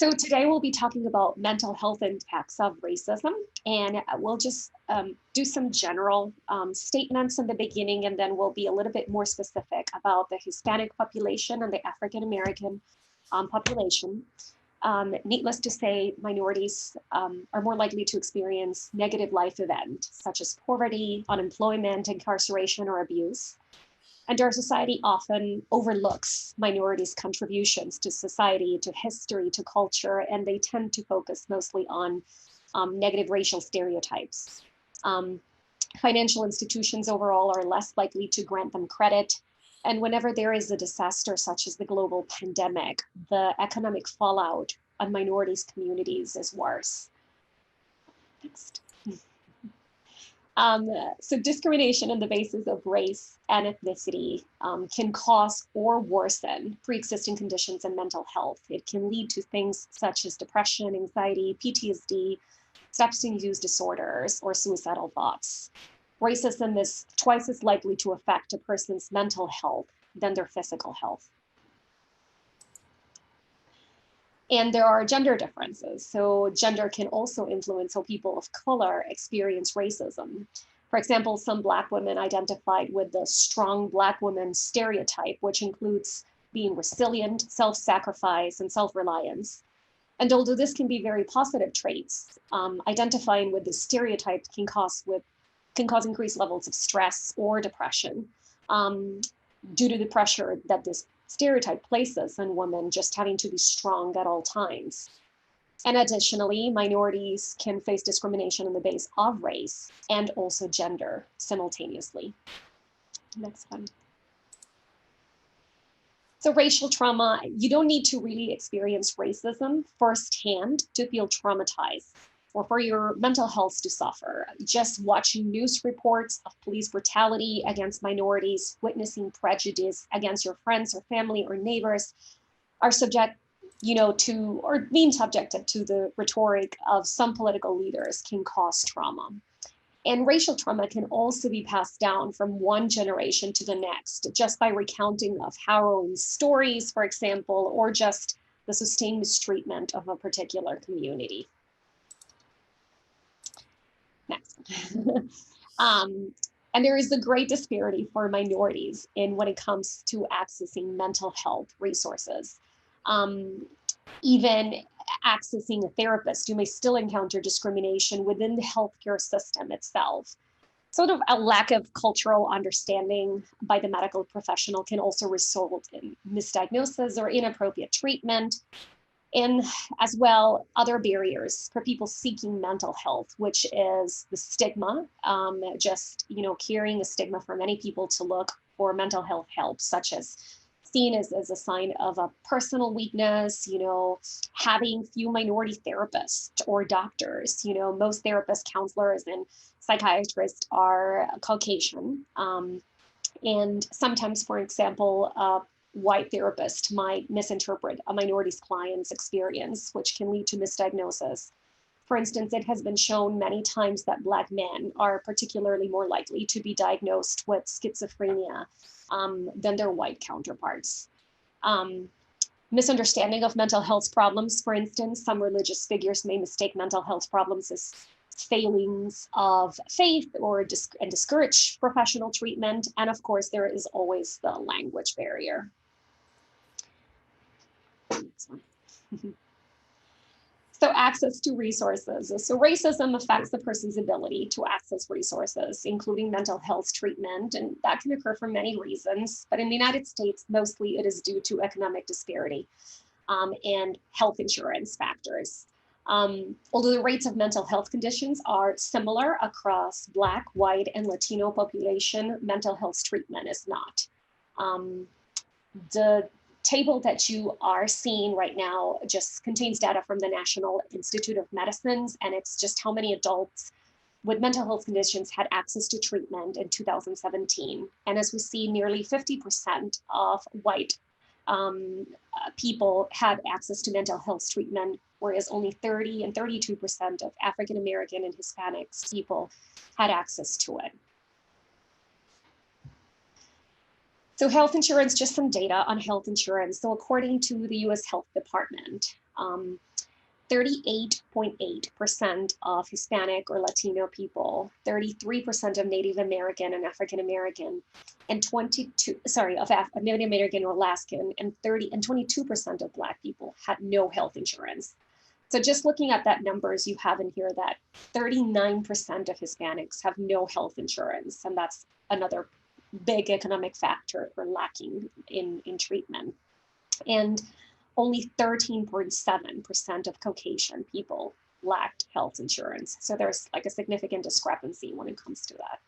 So today we'll be talking about mental health impacts of racism, and we'll just do some general statements in the beginning, and then we'll be a little bit more specific about the Hispanic population and the African American population. Needless to say, minorities are more likely to experience negative life events such as poverty, unemployment, incarceration, or abuse. And our society often overlooks minorities' contributions to society, to history, to culture, and they tend to focus mostly on negative racial stereotypes. Financial institutions overall are less likely to grant them credit. And whenever there is a disaster such as the global pandemic, the economic fallout on minorities' communities is worse. Next. So discrimination on the basis of race and ethnicity can cause or worsen pre-existing conditions in mental health. It can lead to things such as depression, anxiety, PTSD, substance use disorders, or suicidal thoughts. Racism is twice as likely to affect a person's mental health than their physical health. And there are gender differences. So gender can also influence how people of color experience racism. For example, some Black women identified with the strong Black woman stereotype, which includes being resilient, self-sacrifice, and self-reliance. And although this can be very positive traits, identifying with the stereotype can cause increased levels of stress or depression due to the pressure that this stereotype places on women just having to be strong at all times. And additionally, minorities can face discrimination on the basis of race and also gender simultaneously. Next one. So racial trauma, you don't need to really experience racism firsthand to feel traumatized or for your mental health to suffer. Just watching news reports of police brutality against minorities, witnessing prejudice against your friends or family or neighbors are subject, to, or being subjected to the rhetoric of some political leaders can cause trauma. And racial trauma can also be passed down from one generation to the next, just by recounting of harrowing stories, for example, or just the sustained mistreatment of a particular community. Next. And there is a great disparity for minorities in when it comes to accessing mental health resources. Even accessing a therapist, you may still encounter discrimination within the healthcare system itself. Sort of a lack of cultural understanding by the medical professional can also result in misdiagnosis or inappropriate treatment. And as well, other barriers for people seeking mental health, which is the stigma, carrying a stigma for many people to look for mental health help, such as seen as a sign of a personal weakness, having few minority therapists or doctors. Most therapists, counselors, and psychiatrists are Caucasian. And sometimes, for example, white therapist might misinterpret a minority's client's experience, which can lead to misdiagnosis. For instance, it has been shown many times that Black men are particularly more likely to be diagnosed with schizophrenia than their white counterparts. Misunderstanding of mental health problems, for instance, some religious figures may mistake mental health problems as failings of faith or and discourage professional treatment. And of course, there is always the language barrier. So access to resources. So racism affects the person's ability to access resources, including mental health treatment, and that can occur for many reasons. But in the United States, mostly it is due to economic disparity and health insurance factors. Although the rates of mental health conditions are similar across Black, white, and Latino population, mental health treatment is not. The table that you are seeing right now just contains data from the National Institute of Medicine, and it's just how many adults with mental health conditions had access to treatment in 2017. And as we see, nearly 50% of white people had access to mental health treatment, whereas only 30 and 32% of African American and Hispanics people had access to it. So health insurance, just some data on health insurance. So according to the US Health Department, 38.8% of Hispanic or Latino people, 33% of Native American and African American, and Native American or Alaskan, and 22% of Black people had no health insurance. So just looking at that numbers, you have in here that 39% of Hispanics have no health insurance, and that's another big economic factor for lacking in treatment. And only 13.7% of Caucasian people lacked health insurance. So there's like a significant discrepancy when it comes to that.